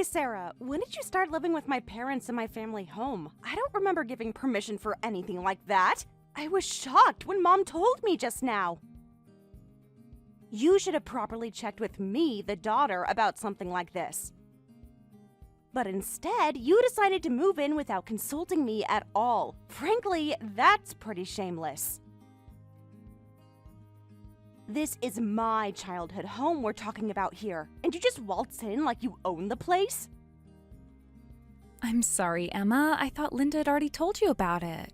Hey Sarah, when did you start living with my parents in my family home? I don't remember giving permission for anything like that. I was shocked when Mom told me just now. You should have properly checked with me, the daughter, about something like this. But instead, you decided to move in without consulting me at all. Frankly, that's pretty shameless. This is my childhood home we're talking about here, and you just waltz in like you own the place? I'm sorry, Emma. I thought Linda had already told you about it.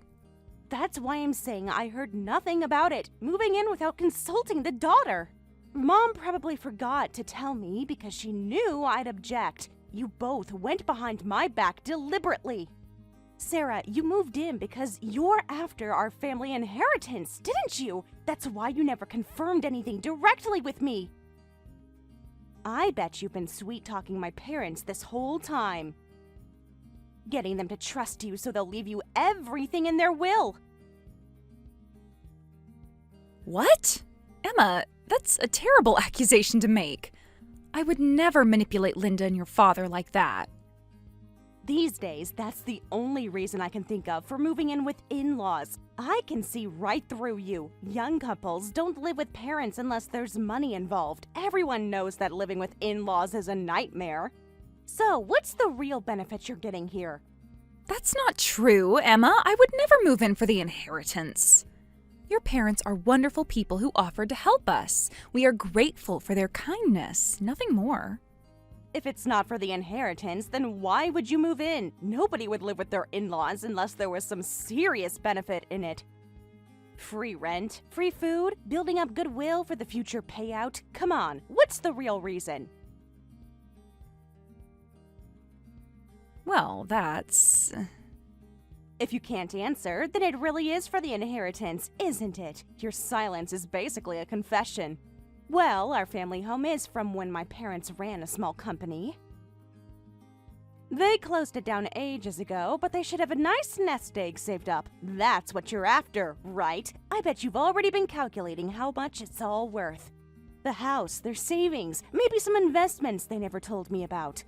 That's why I'm saying I heard nothing about it, moving in without consulting the daughter. Mom probably forgot to tell me because she knew I'd object. You both went behind my back deliberately. Sarah, you moved in because you're after our family inheritance, didn't you? That's why you never confirmed anything directly with me. I bet you've been sweet-talking my parents this whole time. Getting them to trust you so they'll leave you everything in their will. What? Emma, that's a terrible accusation to make. I would never manipulate Linda and your father like that. These days, that's the only reason I can think of for moving in with in-laws. I can see right through you. Young couples don't live with parents unless there's money involved. Everyone knows that living with in-laws is a nightmare. So, what's the real benefit you're getting here? That's not true, Emma. I would never move in for the inheritance. Your parents are wonderful people who offered to help us. We are grateful for their kindness, nothing more. If it's not for the inheritance, then why would you move in? Nobody would live with their in-laws unless there was some serious benefit in it. Free rent, free food, building up goodwill for the future payout. Come on, what's the real reason? Well, that's... If you can't answer, then it really is for the inheritance, isn't it? Your silence is basically a confession. Well, our family home is from when my parents ran a small company. They closed it down ages ago, but they should have a nice nest egg saved up. That's what you're after, right? I bet you've already been calculating how much it's all worth. The house, their savings, maybe some investments they never told me about.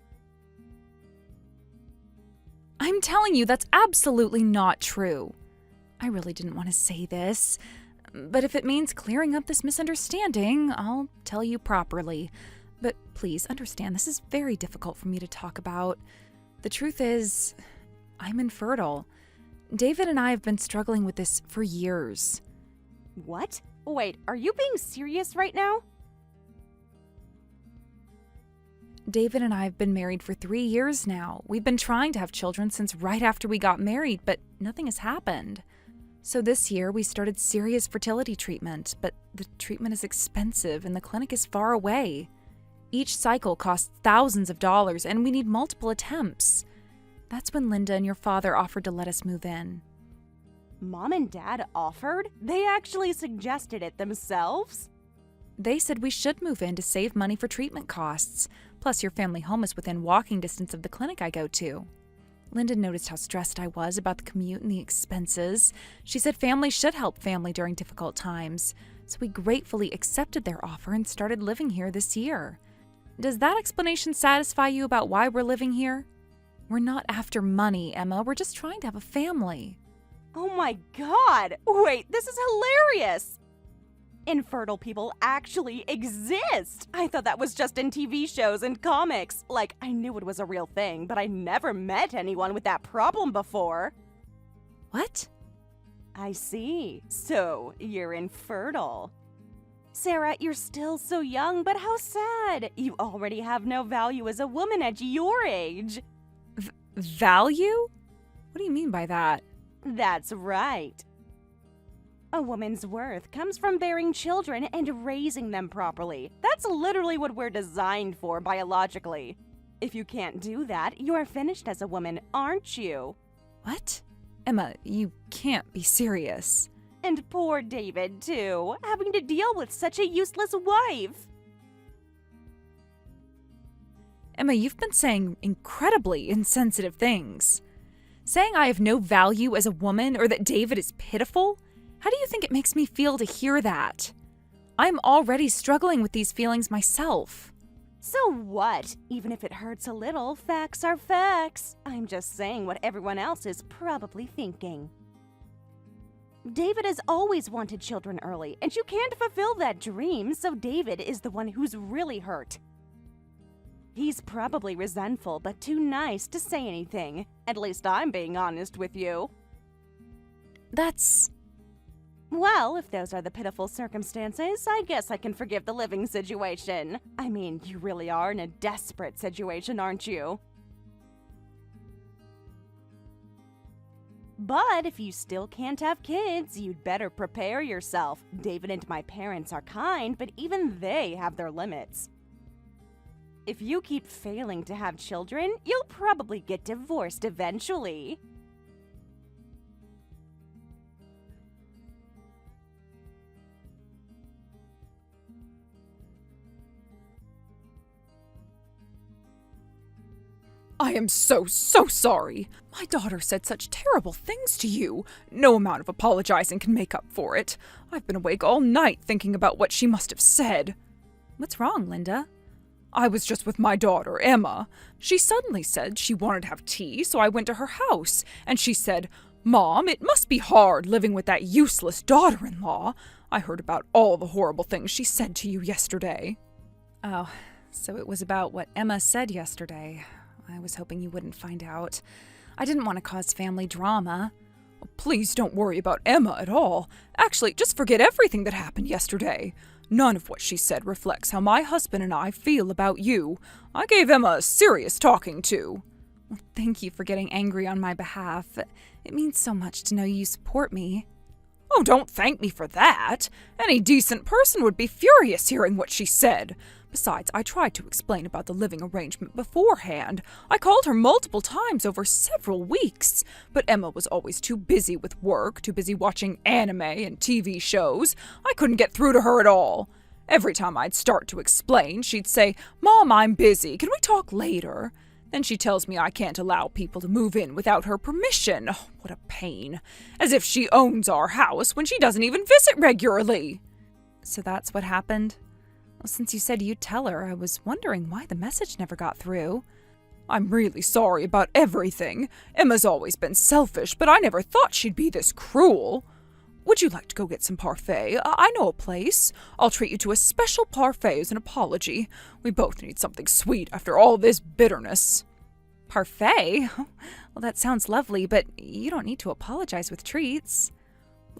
I'm telling you, that's absolutely not true. I really didn't want to say this, but if it means clearing up this misunderstanding, I'll tell you properly. But please understand, this is very difficult for me to talk about. The truth is, I'm infertile. David and I have been struggling with this for years. What? Wait, are you being serious right now? David and I have been married for 3 years now. We've been trying to have children since right after we got married, but nothing has happened. So this year, we started serious fertility treatment, but the treatment is expensive and the clinic is far away. Each cycle costs thousands of dollars, and we need multiple attempts. That's when Linda and your father offered to let us move in. Mom and Dad offered? They actually suggested it themselves? They said we should move in to save money for treatment costs. Plus, your family home is within walking distance of the clinic I go to. Linda noticed how stressed I was about the commute and the expenses. She said family should help family during difficult times. So we gratefully accepted their offer and started living here this year. Does that explanation satisfy you about why we're living here? We're not after money, Emma. We're just trying to have a family. Oh my God! Wait, this is hilarious! Infertile people actually exist! I thought that was just in TV shows and comics. Like, I knew it was a real thing, but I never met anyone with that problem before. What? I see. So, you're infertile. Sarah, you're still so young, but how sad! You already have no value as a woman at your age. Value? What do you mean by that? That's right. A woman's worth comes from bearing children and raising them properly. That's literally what we're designed for biologically. If you can't do that, you're finished as a woman, aren't you? What? Emma, you can't be serious. And poor David, too, having to deal with such a useless wife. Emma, you've been saying incredibly insensitive things. Saying I have no value as a woman or that David is pitiful? How do you think it makes me feel to hear that? I'm already struggling with these feelings myself. So what? Even if it hurts a little, facts are facts. I'm just saying what everyone else is probably thinking. David has always wanted children early, and you can't fulfill that dream, so David is the one who's really hurt. He's probably resentful, but too nice to say anything. At least I'm being honest with you. That's... Well, if those are the pitiful circumstances, I guess I can forgive the living situation. I mean, you really are in a desperate situation, aren't you? But if you still can't have kids, you'd better prepare yourself. David and my parents are kind, but even they have their limits. If you keep failing to have children, you'll probably get divorced eventually. I am so sorry. My daughter said such terrible things to you. No amount of apologizing can make up for it. I've been awake all night thinking about what she must have said. What's wrong, Linda? I was just with my daughter, Emma. She suddenly said she wanted to have tea, so I went to her house, and she said, "Mom, it must be hard living with that useless daughter-in-law." I heard about all the horrible things she said to you yesterday. Oh, so it was about what Emma said yesterday. I was hoping you wouldn't find out. I didn't want to cause family drama. Please don't worry about Emma at all. Actually, just forget everything that happened yesterday. None of what she said reflects how my husband and I feel about you. I gave Emma a serious talking to. Well, thank you for getting angry on my behalf. It means so much to know you support me. Oh, don't thank me for that. Any decent person would be furious hearing what she said. Besides, I tried to explain about the living arrangement beforehand. I called her multiple times over several weeks, but Emma was always too busy with work, too busy watching anime and TV shows. I couldn't get through to her at all. Every time I'd start to explain, she'd say, "Mom, I'm busy. Can we talk later?" Then she tells me I can't allow people to move in without her permission. Oh, what a pain. As if she owns our house when she doesn't even visit regularly. So that's what happened? Well, since you said you'd tell her, I was wondering why the message never got through. I'm really sorry about everything. Emma's always been selfish, but I never thought she'd be this cruel. Would you like to go get some parfait? I know a place. I'll treat you to a special parfait as an apology. We both need something sweet after all this bitterness. Parfait? Well, that sounds lovely, but you don't need to apologize with treats.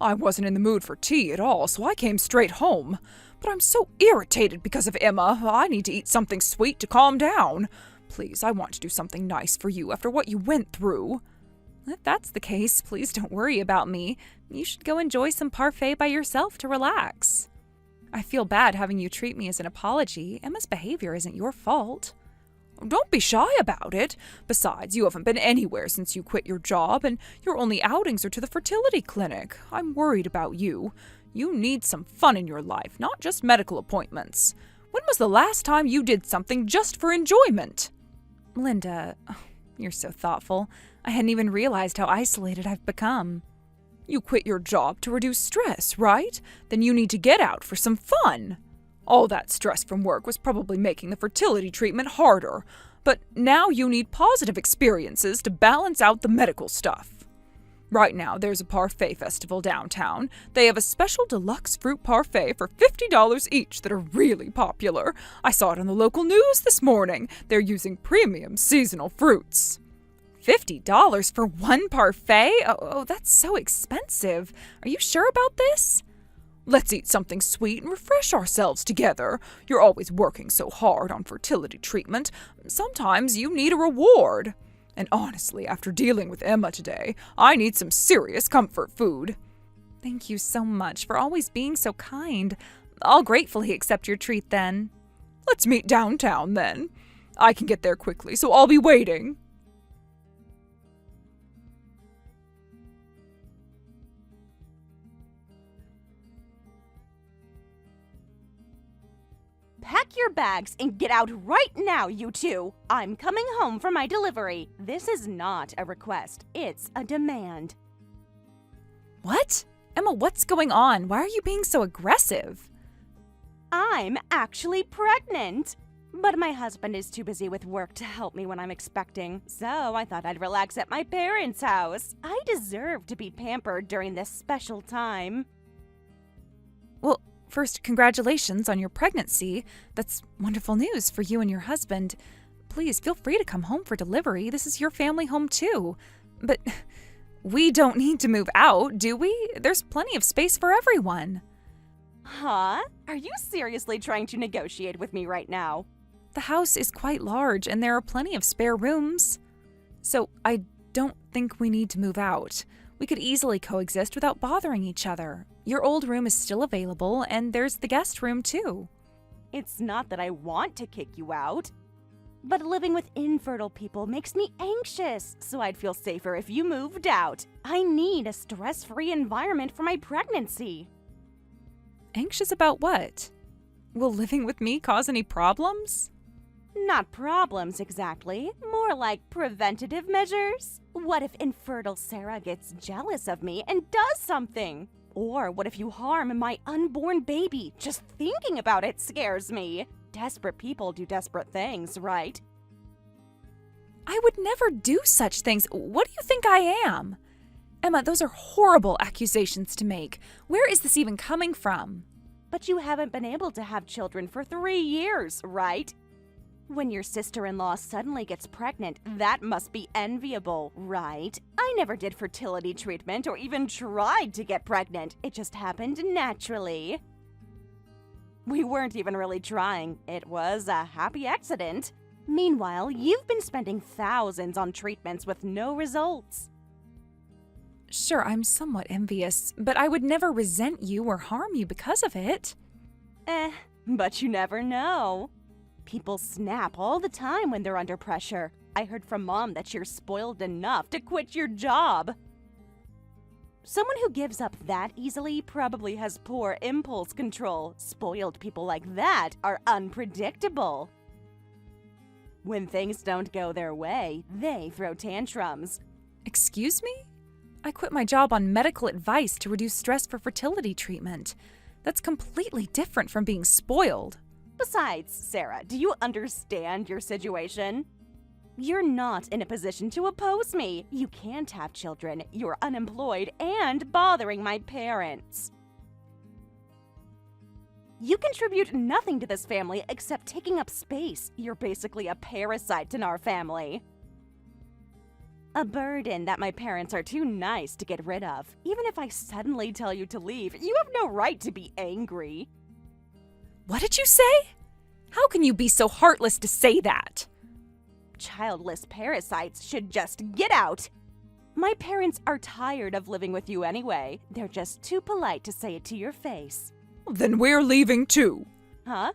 I wasn't in the mood for tea at all, so I came straight home. But I'm so irritated because of Emma. I need to eat something sweet to calm down. Please, I want to do something nice for you after what you went through. If that's the case, please don't worry about me. You should go enjoy some parfait by yourself to relax. I feel bad having you treat me as an apology. Emma's behavior isn't your fault. Don't be shy about it. Besides, you haven't been anywhere since you quit your job, and your only outings are to the fertility clinic. I'm worried about you. You need some fun in your life, not just medical appointments. When was the last time you did something just for enjoyment? Linda, you're so thoughtful. I hadn't even realized how isolated I've become. You quit your job to reduce stress, right? Then you need to get out for some fun. All that stress from work was probably making the fertility treatment harder, but now you need positive experiences to balance out the medical stuff. Right now, there's a parfait festival downtown. They have a special deluxe fruit parfait for $50 each that are really popular. I saw it on the local news this morning. They're using premium seasonal fruits. $50 for one parfait? Oh, that's so expensive. Are you sure about this? Let's eat something sweet and refresh ourselves together. You're always working so hard on fertility treatment. Sometimes you need a reward. And honestly, after dealing with Emma today, I need some serious comfort food. Thank you so much for always being so kind. I'll gratefully accept your treat then. Let's meet downtown then. I can get there quickly, so I'll be waiting. Pack your bags and get out right now, you two. I'm coming home for my delivery. This is not a request. It's a demand. What? Emma, what's going on? Why are you being so aggressive? I'm actually pregnant. But my husband is too busy with work to help me when I'm expecting, so I thought I'd relax at my parents' house. I deserve to be pampered during this special time. Well, first, congratulations on your pregnancy. That's wonderful news for you and your husband. Please feel free to come home for delivery. This is your family home too. But we don't need to move out, do we? There's plenty of space for everyone. Huh? Are you seriously trying to negotiate with me right now? The house is quite large and there are plenty of spare rooms. So I don't think we need to move out. We could easily coexist without bothering each other. Your old room is still available and there's the guest room too. It's not that I want to kick you out, but living with infertile people makes me anxious, so I'd feel safer if you moved out. I need a stress-free environment for my pregnancy. Anxious about what? Will living with me cause any problems? Not problems exactly, more like preventative measures. What if infertile Sarah gets jealous of me and does something? Or what if you harm my unborn baby? Just thinking about it scares me. Desperate people do desperate things, right? I would never do such things. What do you think I am? Emma, those are horrible accusations to make. Where is this even coming from? But you haven't been able to have children for 3 years, right? When your sister-in-law suddenly gets pregnant, that must be enviable, right? I never did fertility treatment or even tried to get pregnant. It just happened naturally. We weren't even really trying. It was a happy accident. Meanwhile, you've been spending thousands on treatments with no results. Sure, I'm somewhat envious, but I would never resent you or harm you because of it. But you never know. People snap all the time when they're under pressure. I heard from Mom that you're spoiled enough to quit your job. Someone who gives up that easily probably has poor impulse control. Spoiled people like that are unpredictable. When things don't go their way, they throw tantrums. Excuse me? I quit my job on medical advice to reduce stress for fertility treatment. That's completely different from being spoiled. Besides, Sarah, do you understand your situation? You're not in a position to oppose me. You can't have children, you're unemployed, and bothering my parents. You contribute nothing to this family except taking up space. You're basically a parasite in our family. A burden that my parents are too nice to get rid of. Even if I suddenly tell you to leave, you have no right to be angry. What did you say? How can you be so heartless to say that? Childless parasites should just get out. My parents are tired of living with you anyway. They're just too polite to say it to your face. Then we're leaving too. Huh?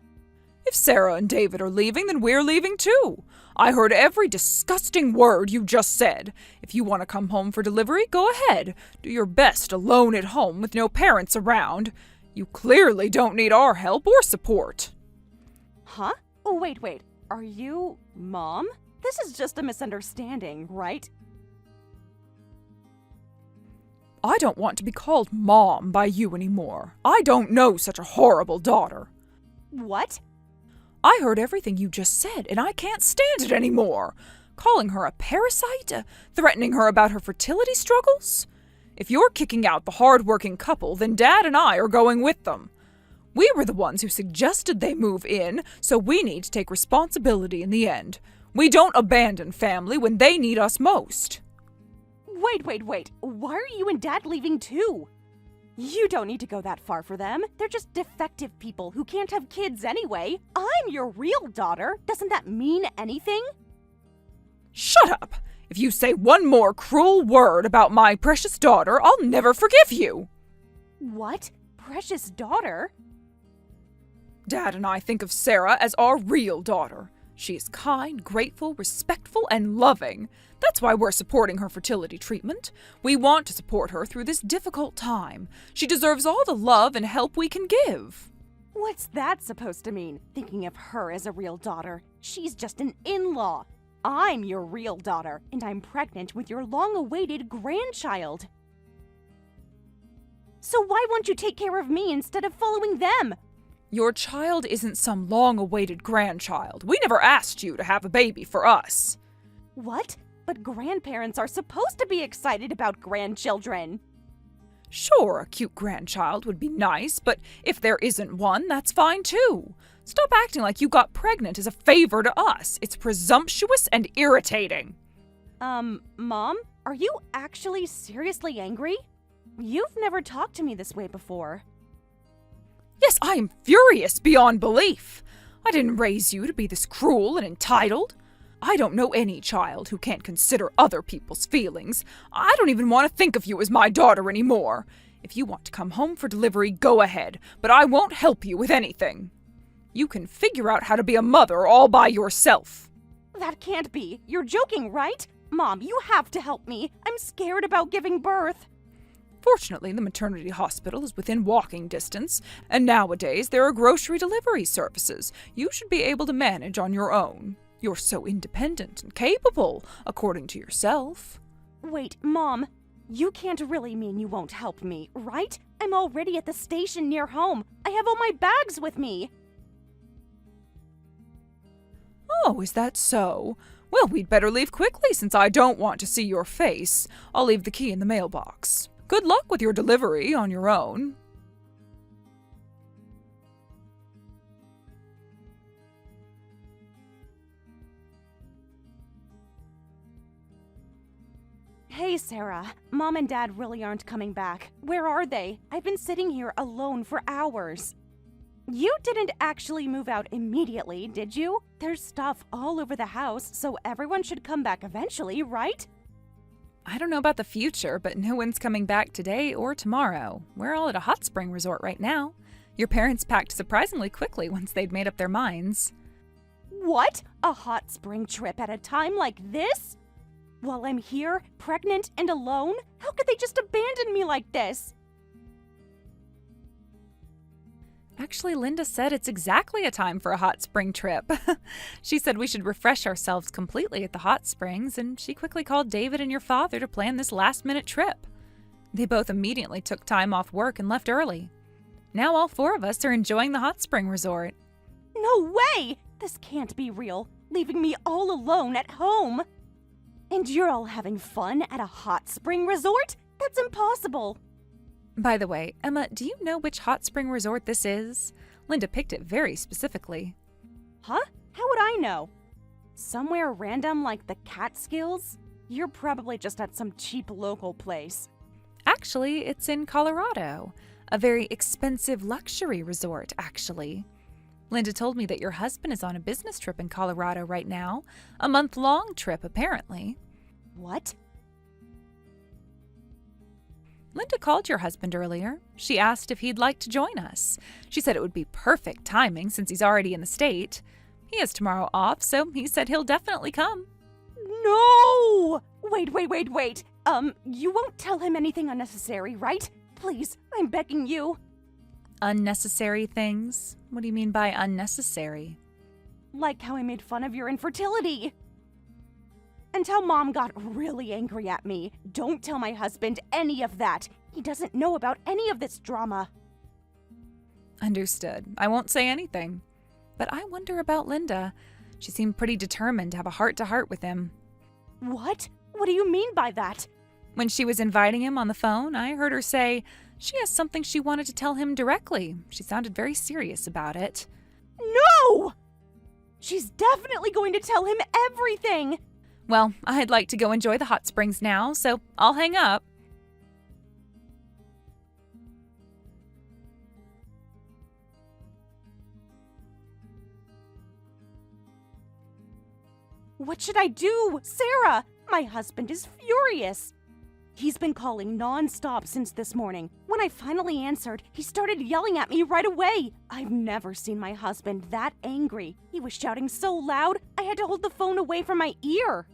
If Sarah and David are leaving, then we're leaving too. I heard every disgusting word you just said. If you want to come home for delivery, go ahead. Do your best alone at home with no parents around. You clearly don't need our help or support. Huh? Oh, wait. Are you Mom? This is just a misunderstanding, right? I don't want to be called Mom by you anymore. I don't know such a horrible daughter. What? I heard everything you just said, and I can't stand it anymore. Calling her a parasite? Threatening her about her fertility struggles? If you're kicking out the hard-working couple, then Dad and I are going with them. We were the ones who suggested they move in, so we need to take responsibility in the end. We don't abandon family when they need us most. Wait. Why are you and Dad leaving too? You don't need to go that far for them. They're just defective people who can't have kids anyway. I'm your real daughter. Doesn't that mean anything? Shut up! If you say one more cruel word about my precious daughter, I'll never forgive you. What? Precious daughter? Dad and I think of Sarah as our real daughter. She is kind, grateful, respectful, and loving. That's why we're supporting her fertility treatment. We want to support her through this difficult time. She deserves all the love and help we can give. What's that supposed to mean, thinking of her as a real daughter? She's just an in-law. I'm your real daughter, and I'm pregnant with your long-awaited grandchild. So why won't you take care of me instead of following them? Your child isn't some long-awaited grandchild. We never asked you to have a baby for us. What? But grandparents are supposed to be excited about grandchildren. Sure, a cute grandchild would be nice, but if there isn't one, that's fine too. Stop acting like you got pregnant as a favor to us. It's presumptuous and irritating. Mom? Are you actually seriously angry? You've never talked to me this way before. Yes, I am furious beyond belief. I didn't raise you to be this cruel and entitled. I don't know any child who can't consider other people's feelings. I don't even want to think of you as my daughter anymore. If you want to come home for delivery, go ahead, but I won't help you with anything. You can figure out how to be a mother all by yourself. That can't be. You're joking, right? Mom, you have to help me. I'm scared about giving birth. Fortunately, the maternity hospital is within walking distance, and nowadays there are grocery delivery services. You should be able to manage on your own. You're so independent and capable, according to yourself. Wait, Mom, you can't really mean you won't help me, right? I'm already at the station near home. I have all my bags with me. Oh, is that so? Well, we'd better leave quickly since I don't want to see your face. I'll leave the key in the mailbox. Good luck with your delivery on your own. Hey, Sarah. Mom and Dad really aren't coming back. Where are they? I've been sitting here alone for hours. You didn't actually move out immediately, did you? There's stuff all over the house, so everyone should come back eventually, right? I don't know about the future, but no one's coming back today or tomorrow. We're all at a hot spring resort right now. Your parents packed surprisingly quickly once they'd made up their minds. What? A hot spring trip at a time like this? While I'm here, pregnant and alone? How could they just abandon me like this? Actually, Linda said it's exactly a time for a hot spring trip. She said we should refresh ourselves completely at the hot springs, and she quickly called David and your father to plan this last-minute trip. They both immediately took time off work and left early. Now all four of us are enjoying the hot spring resort. No way! This can't be real, leaving me all alone at home. And you're all having fun at a hot spring resort? That's impossible. By the way, Emma, do you know which hot spring resort this is? Linda picked it very specifically. Huh? How would I know? Somewhere random like the Catskills? You're probably just at some cheap local place. Actually, it's in Colorado. A very expensive luxury resort, actually. Linda told me that your husband is on a business trip in Colorado right now. A month-long trip, apparently. What? Linda called your husband earlier. She asked if he'd like to join us. She said it would be perfect timing since he's already in the state. He has tomorrow off, so he said he'll definitely come. No! Wait. You won't tell him anything unnecessary, right? Please, I'm begging you. Unnecessary things? What do you mean by unnecessary? Like how I made fun of your infertility. And how Mom got really angry at me. Don't tell my husband any of that. He doesn't know about any of this drama. Understood. I won't say anything. But I wonder about Linda. She seemed pretty determined to have a heart-to-heart with him. What? What do you mean by that? When she was inviting him on the phone, I heard her say she has something she wanted to tell him directly. She sounded very serious about it. No! She's definitely going to tell him everything! Well, I'd like to go enjoy the hot springs now, so I'll hang up. What should I do? Sarah! My husband is furious. He's been calling non-stop since this morning. When I finally answered, he started yelling at me right away. I've never seen my husband that angry. He was shouting so loud, I had to hold the phone away from my ear.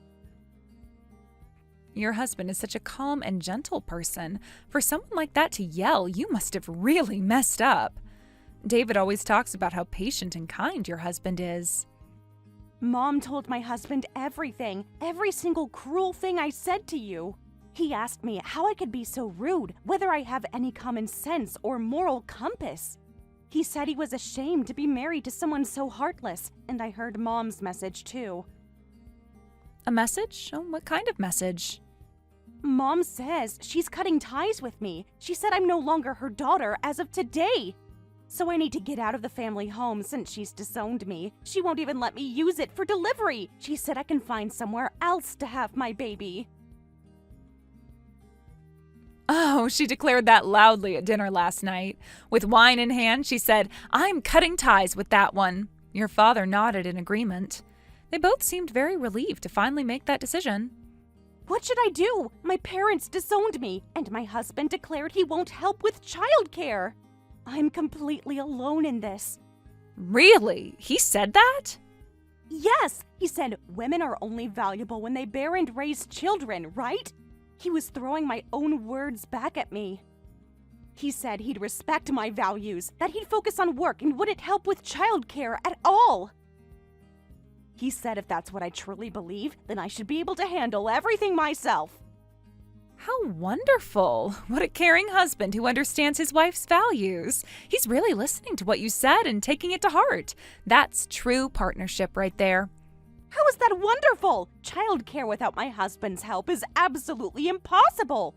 Your husband is such a calm and gentle person. For someone like that to yell, you must have really messed up. David always talks about how patient and kind your husband is. Mom told my husband everything, every single cruel thing I said to you. He asked me how I could be so rude, whether I have any common sense or moral compass. He said he was ashamed to be married to someone so heartless, and I heard Mom's message too. A message? Oh, what kind of message? Mom says she's cutting ties with me. She said I'm no longer her daughter as of today. So I need to get out of the family home since she's disowned me. She won't even let me use it for delivery. She said I can find somewhere else to have my baby. Oh, she declared that loudly at dinner last night. With wine in hand, she said, "I'm cutting ties with that one." Your father nodded in agreement. They both seemed very relieved to finally make that decision. What should I do? My parents disowned me, and my husband declared he won't help with childcare. I'm completely alone in this. Really? He said that? Yes, he said women are only valuable when they bear and raise children, right? He was throwing my own words back at me. He said he'd respect my values, that he'd focus on work and wouldn't help with childcare at all. He said if that's what I truly believe, then I should be able to handle everything myself. How wonderful. What a caring husband who understands his wife's values. He's really listening to what you said and taking it to heart. That's true partnership right there. How is that wonderful? Childcare without my husband's help is absolutely impossible.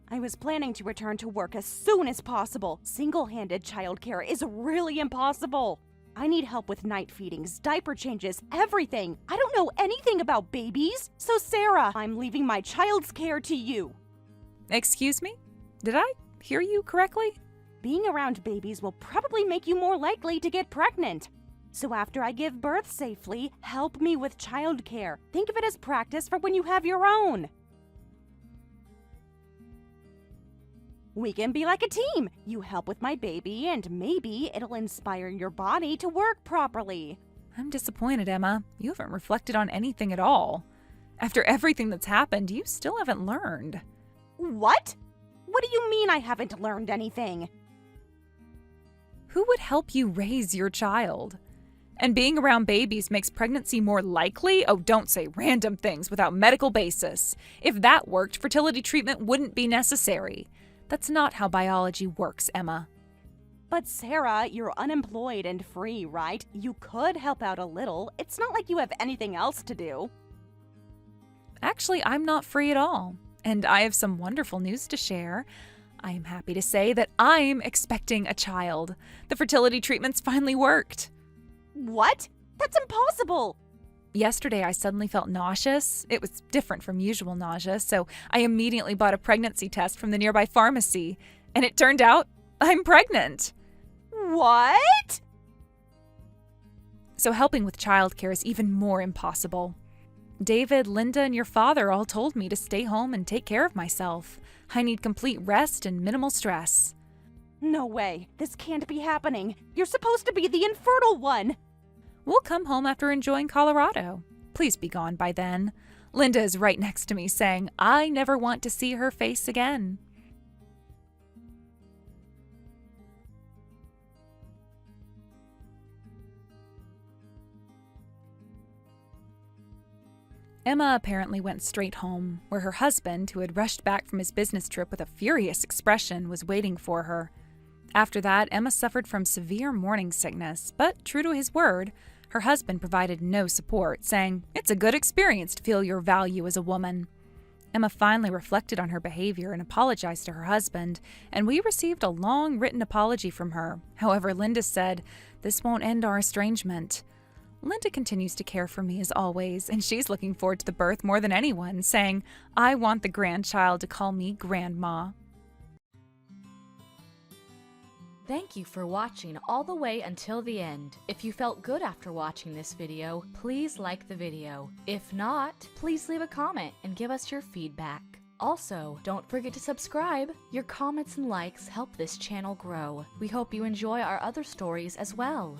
I was planning to return to work as soon as possible. Single-handed childcare is really impossible. I need help with night feedings, diaper changes, everything. I don't know anything about babies. So Sarah, I'm leaving my child's care to you. Excuse me? Did I hear you correctly? Being around babies will probably make you more likely to get pregnant. So after I give birth safely, help me with childcare. Think of it as practice for when you have your own. We can be like a team. You help with my baby, and maybe it'll inspire your body to work properly. I'm disappointed, Emma. You haven't reflected on anything at all. After everything that's happened, you still haven't learned. What? What do you mean I haven't learned anything? Who would help you raise your child? And being around babies makes pregnancy more likely? Oh, don't say random things without medical basis. If that worked, fertility treatment wouldn't be necessary. That's not how biology works, Emma. But Sarah, you're unemployed and free, right? You could help out a little. It's not like you have anything else to do. Actually, I'm not free at all. And I have some wonderful news to share. I am happy to say that I'm expecting a child. The fertility treatments finally worked. What? That's impossible! Yesterday, I suddenly felt nauseous. It was different from usual nausea, so I immediately bought a pregnancy test from the nearby pharmacy. And it turned out I'm pregnant. What? So helping with childcare is even more impossible. David, Linda, and your father all told me to stay home and take care of myself. I need complete rest and minimal stress. No way. This can't be happening. You're supposed to be the infertile one. We'll come home after enjoying Colorado. Please be gone by then. Linda is right next to me saying, I never want to see her face again. Emma apparently went straight home, where her husband, who had rushed back from his business trip with a furious expression, was waiting for her. After that, Emma suffered from severe morning sickness, but true to his word, her husband provided no support, saying, "It's a good experience to feel your value as a woman." Emma finally reflected on her behavior and apologized to her husband, and we received a long written apology from her. However, Linda said, "This won't end our estrangement." Linda continues to care for me as always, and she's looking forward to the birth more than anyone, saying, "I want the grandchild to call me Grandma." Thank you for watching all the way until the end. If you felt good after watching this video, please like the video. If not, please leave a comment and give us your feedback. Also, don't forget to subscribe. Your comments and likes help this channel grow. We hope you enjoy our other stories as well.